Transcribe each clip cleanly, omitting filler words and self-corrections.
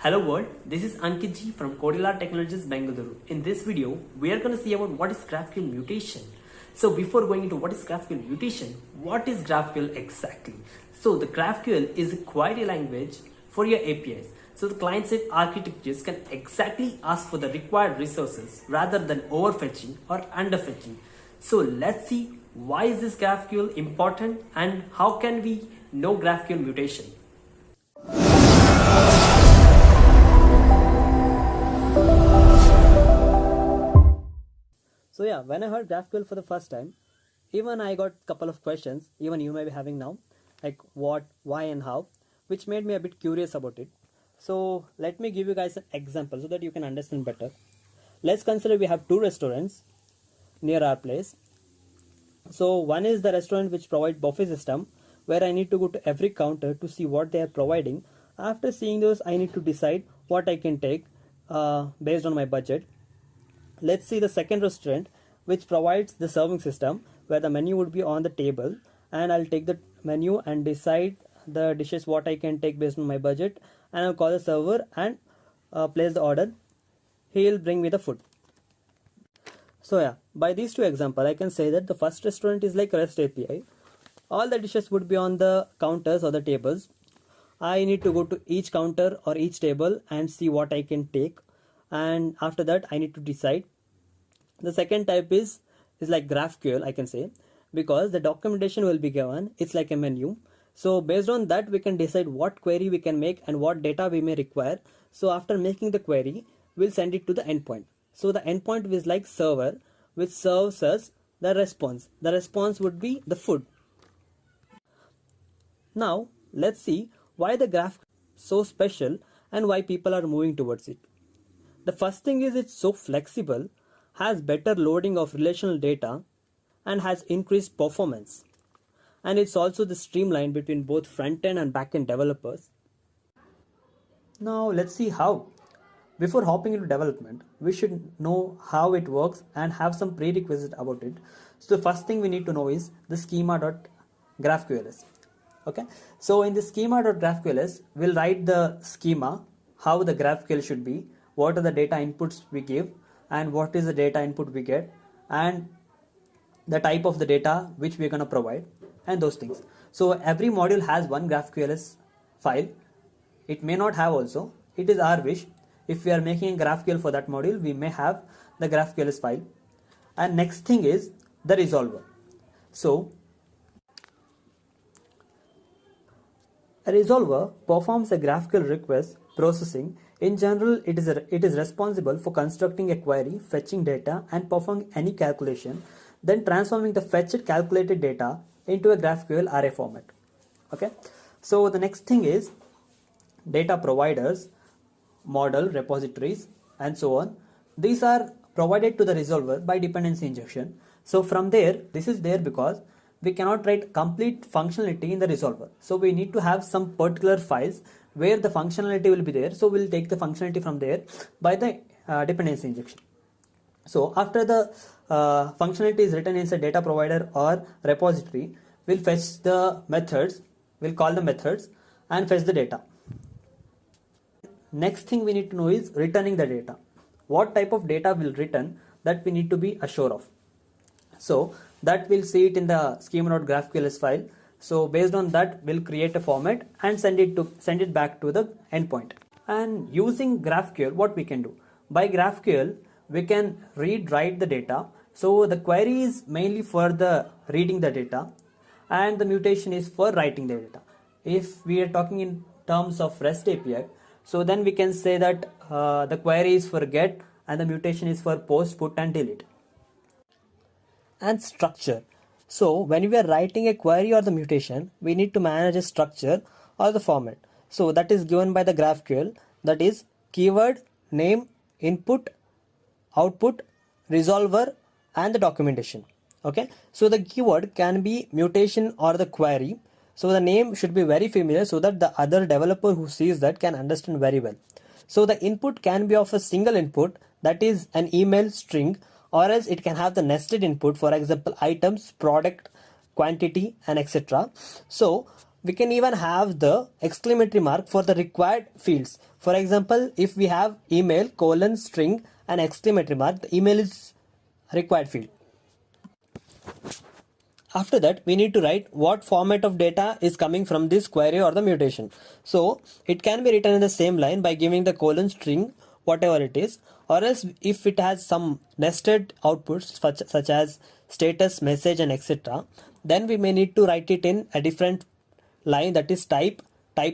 Hello world, this is Ankit Ji from Codilla Technologies Bengaluru. In this video, we are going to see about what is GraphQL mutation. So before going into what is GraphQL mutation, what is GraphQL exactly? So the GraphQL is a query language for your APIs. So the client-side architectures can exactly ask for the required resources rather than overfetching or underfetching. So let's see why is this GraphQL important and how can we know GraphQL mutation. So yeah, when I heard GraphQL for the first time, even I got a couple of questions, even you may be having now, like what, why and how, which made me a bit curious about it. So let me give you guys an example so that you can understand better. Let's consider we have two restaurants near our place. So one is the restaurant which provides buffet system, where I need to go to every counter to see what they are providing. After seeing those, I need to decide what I can take based on my budget. Let's see the second restaurant which provides the serving system, where the menu would be on the table and I'll take the menu and decide the dishes what I can take based on my budget, and I'll call the server and place the order. He'll bring me the food. So yeah, by these two examples I can say that the first restaurant is like REST API. All the dishes would be on the counters or the tables. I need to go to each counter or each table and see what I can take, and after that I need to decide. The second type is like GraphQL, I can say, because the documentation will be given. It's like a menu. So based on that we can decide what query we can make and what data we may require. So after making the query, we'll send it to the endpoint. So the endpoint is like server, which serves us the response. The response would be the food. Now let's see why the graph is so special and why people are moving towards it. The first thing is it's so flexible, has better loading of relational data, and has increased performance. And it's also the streamline between both front-end and back-end developers. Now let's see how. Before hopping into development, we should know how it works and have some prerequisite about it. So the first thing we need to know is the schema.graphqls. Okay, so in the schema.graphqls, we'll write the schema, how the GraphQL should be, what are the data inputs we give, and what is the data input we get, and the type of the data which we're going to provide, and those things. So every module has one GraphQLs file. It may not have also. It is our wish. If we are making a GraphQL for that module, we may have the GraphQLs file. And next thing is the resolver. So a resolver performs a GraphQL request processing. In general, it is responsible for constructing a query, fetching data, and performing any calculation, then transforming the fetched calculated data into a GraphQL array format. Okay, so the next thing is data providers, model, repositories, and so on. These are provided to the resolver by dependency injection. So from there, this is there because we cannot write complete functionality in the resolver. So we need to have some particular files where the functionality will be there. So we'll take the functionality from there by the dependency injection. So after the functionality is written inside data provider or repository, we'll fetch the methods, we'll call the methods and fetch the data. Next thing we need to know is returning the data. What type of data will return, that we need to be assured of. So that we'll see it in the schema.graphqls file. So based on that, we'll create a format and send it back to the endpoint. And using GraphQL, what we can do? By GraphQL, we can write the data. So the query is mainly for the reading the data, and the mutation is for writing the data. If we are talking in terms of REST API, so then we can say that the query is for get and the mutation is for post, put, and delete. And structure. So when we are writing a query or the mutation, we need to manage a structure or the format. So that is given by the GraphQL, that is keyword, name, input, output, resolver, and the documentation. Okay, so the keyword can be mutation or the query. So the name should be very familiar so that the other developer who sees that can understand very well. So the input can be of a single input, that is an email string, or else it can have the nested input, for example items, product, quantity, and etc. So we can even have the exclamatory mark for the required fields. For example, if we have email colon string and exclamatory mark, the email is required field. After that, we need to write what format of data is coming from this query or the mutation. So it can be written in the same line by giving the colon string, whatever it is, or else if it has some nested outputs such as status, message and etc., then we may need to write it in a different line, that is type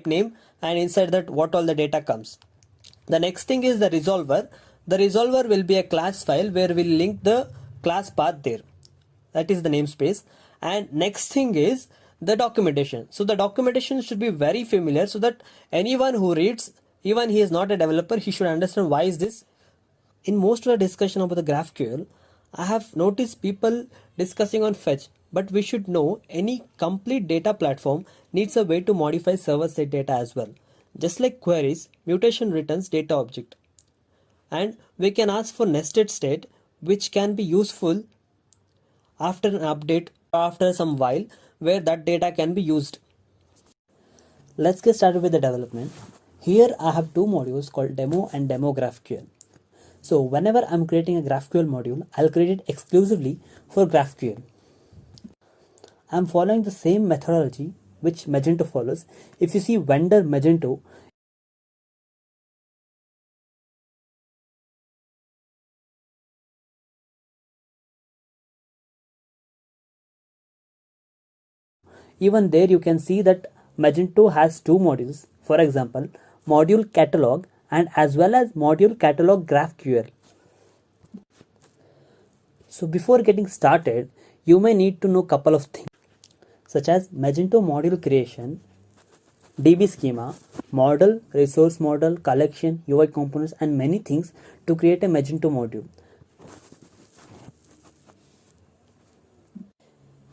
name, and inside that what all the data comes. The next thing is the resolver. The resolver will be a class file where we'll link the class path there. That is the namespace. And next thing is the documentation. So the documentation should be very familiar so that anyone who reads, even he is not a developer, he should understand why is this. In most of the discussion about the GraphQL, I have noticed people discussing on fetch, but we should know any complete data platform needs a way to modify server-side data as well. Just like queries, mutation returns data object. And we can ask for nested state, which can be useful after an update or after some while, where that data can be used. Let's get started with the development. Here I have two modules called demo and demo GraphQL. So whenever I'm creating a GraphQL module, I'll create it exclusively for GraphQL. I'm following the same methodology which Magento follows. If you see vendor Magento, even there you can see that Magento has two modules. For example, module catalog and as well as module catalog GraphQL. So before getting started, you may need to know a couple of things such as Magento module creation, DB schema, model, resource model, collection, UI components and many things to create a Magento module.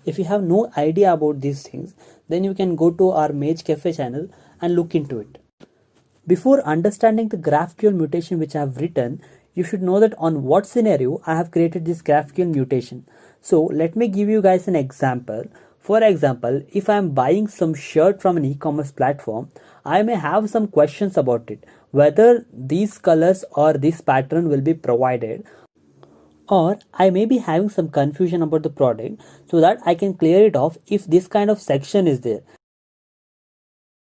If you have no idea about these things, then you can go to our Mage Cafe channel and look into it. Before understanding the GraphQL mutation which I have written, you should know that on what scenario I have created this GraphQL mutation. So let me give you guys an example. For example, if I am buying some shirt from an e-commerce platform, I may have some questions about it, whether these colors or this pattern will be provided, or I may be having some confusion about the product, so that I can clear it off if this kind of section is there.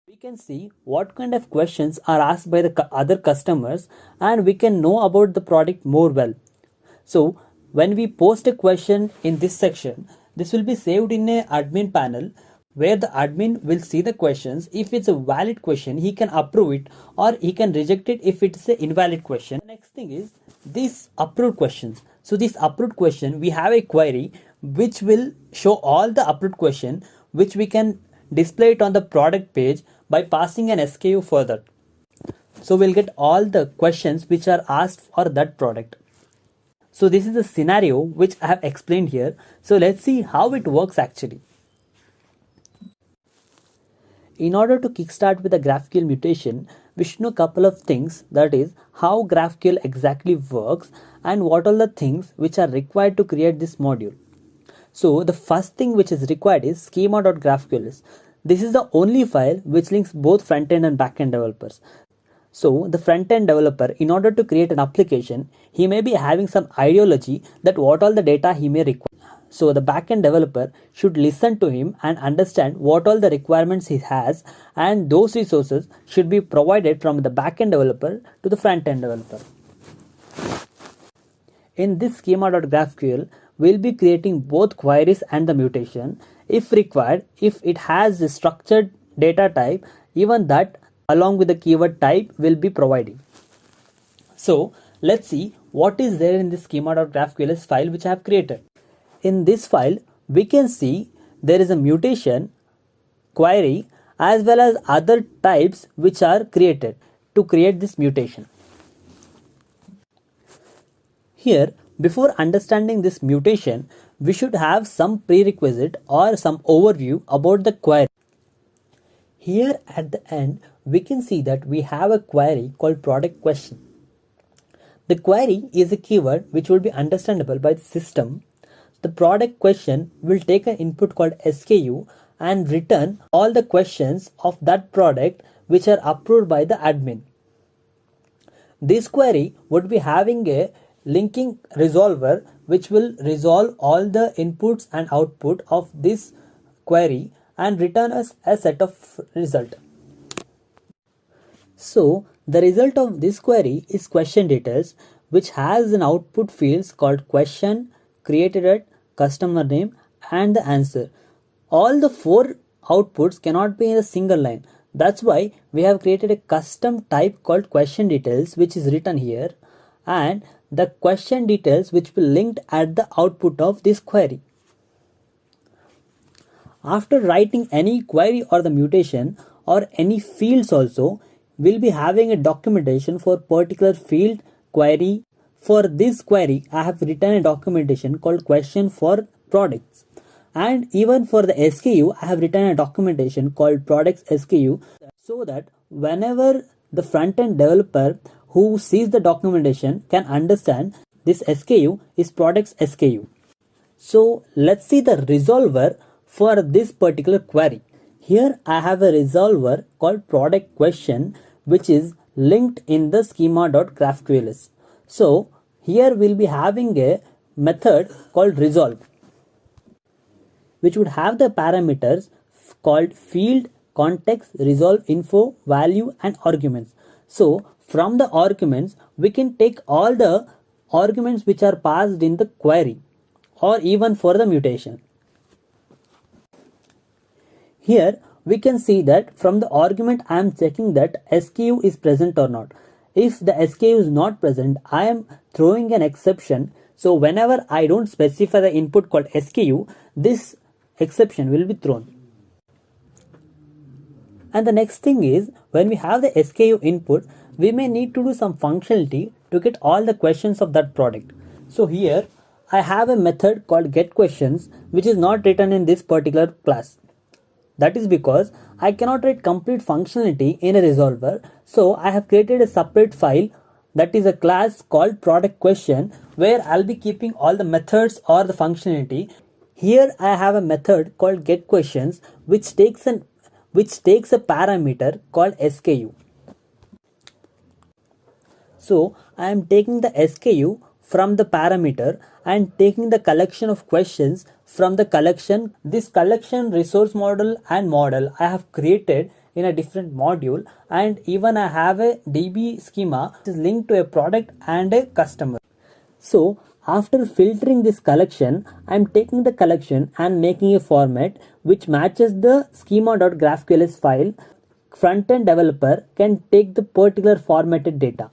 We can see what kind of questions are asked by the other customers and we can know about the product more well. So when we post a question in this section, this will be saved in a admin panel where the admin will see the questions. If it's a valid question, he can approve it or he can reject it if it's an invalid question. The next thing is these approved questions. So this approved question, we have a query which will show all the approved question which we can display it on the product page by passing an SKU further. So we'll get all the questions which are asked for that product. So this is the scenario which I have explained here. So let's see how it works actually. In order to kickstart with a GraphQL mutation, we should know a couple of things, that is how GraphQL exactly works and what are the things which are required to create this module. So the first thing which is required is schema.graphql. This is the only file which links both front-end and back-end developers. So the front-end developer, in order to create an application, he may be having some ideology that what all the data he may require. So the back-end developer should listen to him and understand what all the requirements he has, and those resources should be provided from the back-end developer to the front-end developer. In this schema.graphql, we'll be creating both queries and the mutation. If required, if it has a structured data type, even that along with the keyword type will be providing. So let's see what is there in this schema.graphql file which I have created. In this file, we can see there is a mutation, query, as well as other types which are created to create this mutation. Here, before understanding this mutation, we should have some prerequisite or some overview about the query. Here at the end, we can see that we have a query called product question. The query is a keyword which will be understandable by the system. The product question will take an input called SKU and return all the questions of that product which are approved by the admin. This query would be having a linking resolver which will resolve all the inputs and output of this query and return us a set of result. So the result of this query is question details, which has an output fields called question, created at, customer name, and the answer. All the four outputs cannot be in a single line. That's why we have created a custom type called question details, which is written here, and the question details which will linked at the output of this query. After writing any query or the mutation or any fields also, we'll be having a documentation for particular field query. For this query, I have written a documentation called question for products. And even for the SKU, I have written a documentation called products SKU, so that whenever the front-end developer who sees the documentation can understand this SKU is products SKU. So let's see the resolver for this particular query. Here I have a resolver called product question, which is linked in the schema.graphqls. So here we'll be having a method called resolve, which would have the parameters called field, context, resolve info, value, and arguments. So from the arguments, we can take all the arguments which are passed in the query or even for the mutation. Here we can see that from the argument I am checking that SKU is present or not. If the SKU is not present, I am throwing an exception. So whenever I don't specify the input called SKU, this exception will be thrown. And the next thing is, when we have the SKU input, we may need to do some functionality to get all the questions of that product. So here I have a method called getQuestions, which is not written in this particular class. That is because I cannot write complete functionality in a resolver. So I have created a separate file, that is a class called product question, where I'll be keeping all the methods or the functionality. Here I have a method called getQuestions, which takes a parameter called SKU. So I am taking the SKU from the parameter and taking the collection of questions from the collection. This collection resource model and model I have created in a different module, and even I have a DB schema which is linked to a product and a customer. So after filtering this collection, I am taking the collection and making a format which matches the schema.graphqls file. Front-end developer can take the particular formatted data.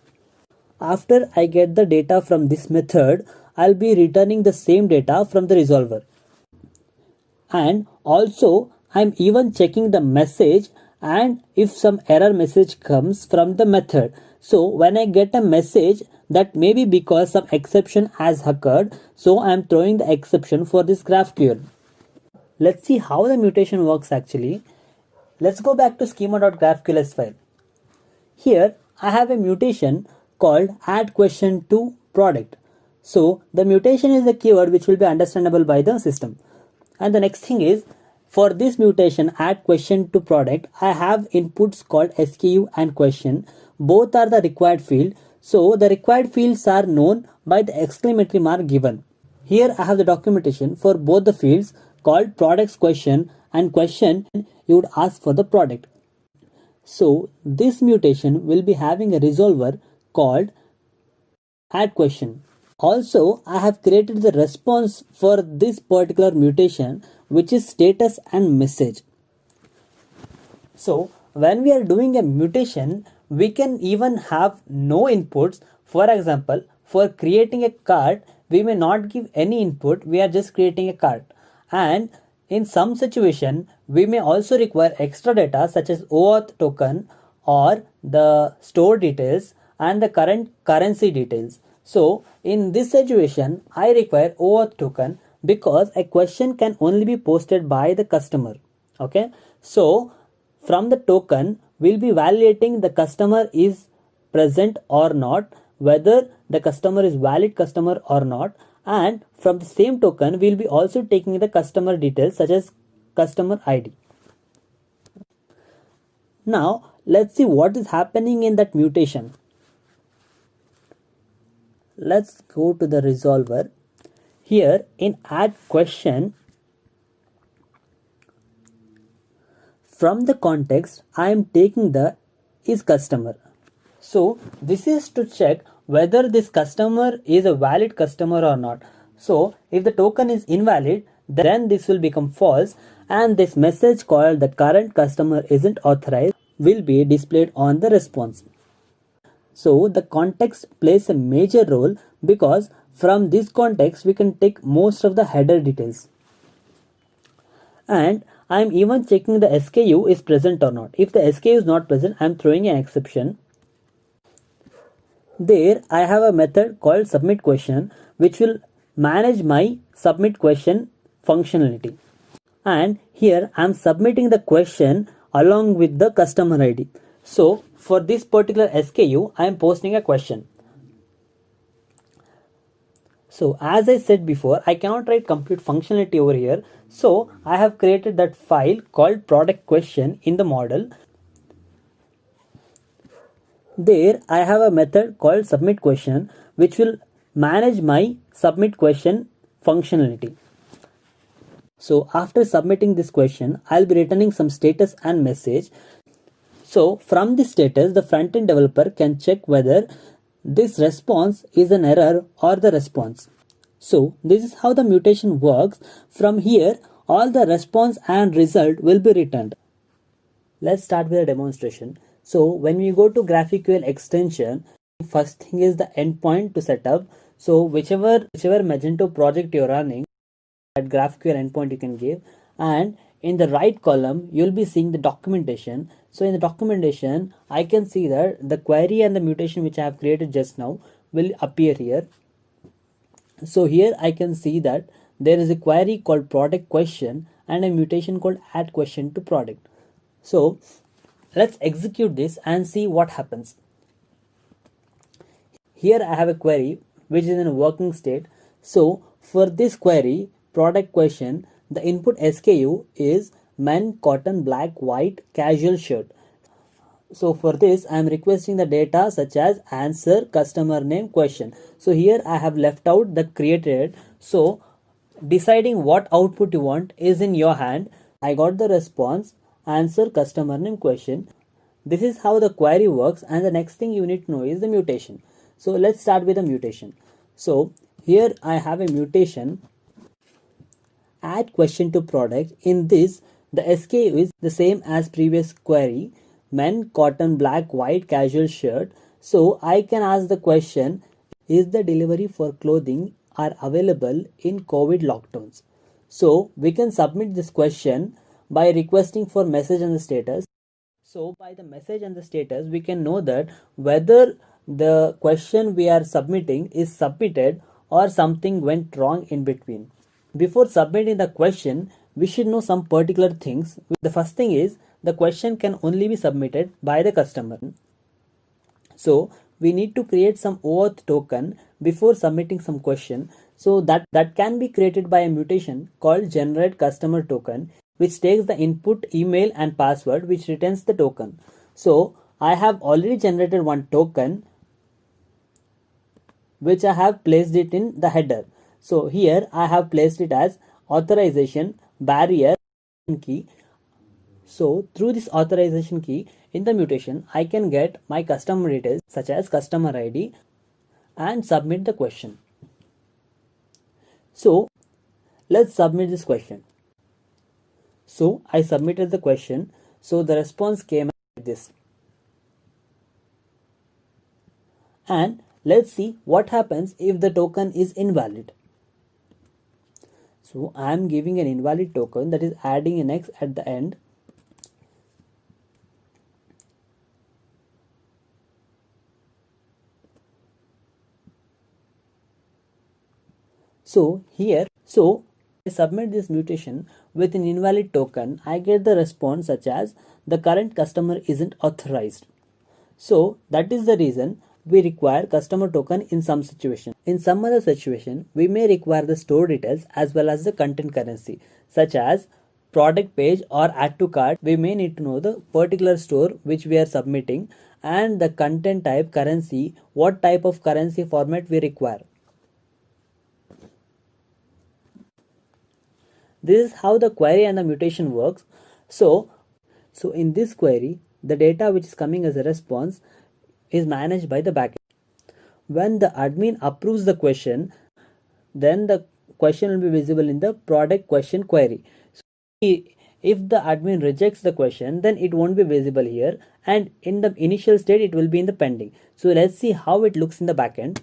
After I get the data from this method, I'll be returning the same data from the resolver. And also I'm even checking the message and if some error message comes from the method. So when I get a message, that may be because some exception has occurred, so I am throwing the exception for this GraphQL. Let's see how the mutation works actually. Let's go back to schema.graphqls file. Here I have a mutation called add question to product. So the mutation is a keyword which will be understandable by the system. And the next thing is, for this mutation add question to product, I have inputs called SKU and question. Both are the required field. So the required fields are known by the exclamatory mark given. Here I have the documentation for both the fields called products question and question you would ask for the product. So this mutation will be having a resolver called add question. Also, I have created the response for this particular mutation, which is status and message. So when we are doing a mutation, we can even have no inputs. For example, for creating a card, we may not give any input, we are just creating a card. And in some situation, we may also require extra data such as OAuth token or the store details and the current currency details. So in this situation, I require OAuth token because a question can only be posted by the customer. Okay, so from the token, we'll be validating the customer is present or not, whether the customer is valid customer or not. And from the same token, we'll be also taking the customer details such as customer ID. Now let's see what is happening in that mutation. Let's go to the resolver. Here in add question, from the context I am taking the is customer. So this is to check whether this customer is a valid customer or not. So if the token is invalid, then this will become false, and this message called the current customer isn't authorized will be displayed on the response. So the context plays a major role, because from this context we can take most of the header details. And I am even checking the SKU is present or not. If the SKU is not present, I am throwing an exception. There I have a method called submit question, which will manage my submit question functionality. And here I am submitting the question along with the customer ID. So for this particular SKU, I am posting a question. So as I said before, I cannot write complete functionality over here. So I have created that file called product question in the model. There I have a method called submit question, which will manage my submit question functionality. So after submitting this question, I'll be returning some status and message. So from this status, the front-end developer can check whether this response is an error or the response. So this is how the mutation works. From here, all the response and result will be returned. Let's start with a demonstration. So when we go to GraphQL extension, first thing is the endpoint to set up. So whichever Magento project you're running, that GraphQL endpoint you can give, and in the right column you'll be seeing the documentation. So in the documentation I can see that the query and the mutation which I have created just now will appear here. So here I can see that there is a query called product question and a mutation called add question to product. So let's execute this and see what happens. Here I have a query which is in a working state. So for this query product question, the input SKU is men, cotton, black, white, casual shirt. So for this I am requesting the data such as answer, customer name, question. So here I have left out the created. So deciding what output you want is in your hand. I got the response answer, customer name, question. This is how the query works, and the next thing you need to know is the mutation. So let's start with the mutation. So here I have a mutation add question to product. In this the SKU is the same as previous query, men, cotton, black, white, casual shirt. So I can ask the question, is the delivery for clothing are available in COVID lockdowns? So we can submit this question by requesting for message and the status. So by the message and the status we can know that whether the question we are submitting is submitted or something went wrong in between. Before submitting the question, we should know some particular things. The first thing is the question can only be submitted by the customer. So we need to create some OAuth token before submitting some question. So that can be created by a mutation called generate customer token, which takes the input email and password, which returns the token. So I have already generated one token which I have placed it in the header. So here I have placed it as authorization barrier key. So through this authorization key in the mutation, I can get my customer details such as customer ID and submit the question. So let's submit this question. So I submitted the question. So the response came like this. And let's see what happens if the token is invalid. So I am giving an invalid token, that is adding an X at the end. So here, I submit this mutation with an invalid token. I get the response such as the current customer isn't authorized. So that is the reason we require customer token in some situation. In some other situation, we may require the store details as well as the content currency, such as product page or add to cart, we may need to know the particular store which we are submitting and the content type, currency, what type of currency format we require. This is how the query and the mutation works. So in this query, the data which is coming as a response is managed by the backend. When the admin approves the question, then the question will be visible in the product question query. So if the admin rejects the question, then it won't be visible here, and in the initial state it will be in the pending. So let's see how it looks in the backend.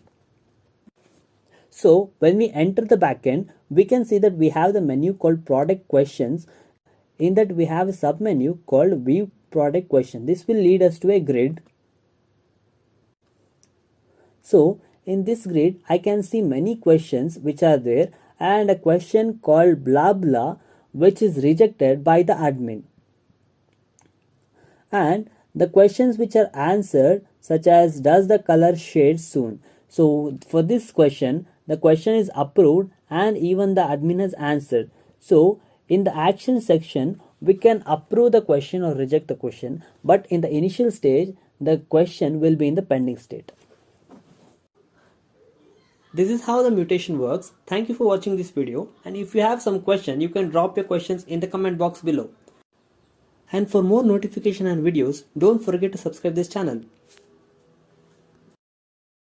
So when we enter the backend, we can see that we have the menu called product questions. In that we have a submenu called view product question. This will lead us to a grid. So in this grid, I can see many questions which are there and a question called blah blah which is rejected by the admin. And the questions which are answered, such as does the color shade soon. So for this question, the question is approved and even the admin has answered. So in the action section, we can approve the question or reject the question, but in the initial stage, the question will be in the pending state. This is how the mutation works. Thank you for watching this video, and if you have some question, you can drop your questions in the comment box below. And for more notification and videos, don't forget to subscribe this channel.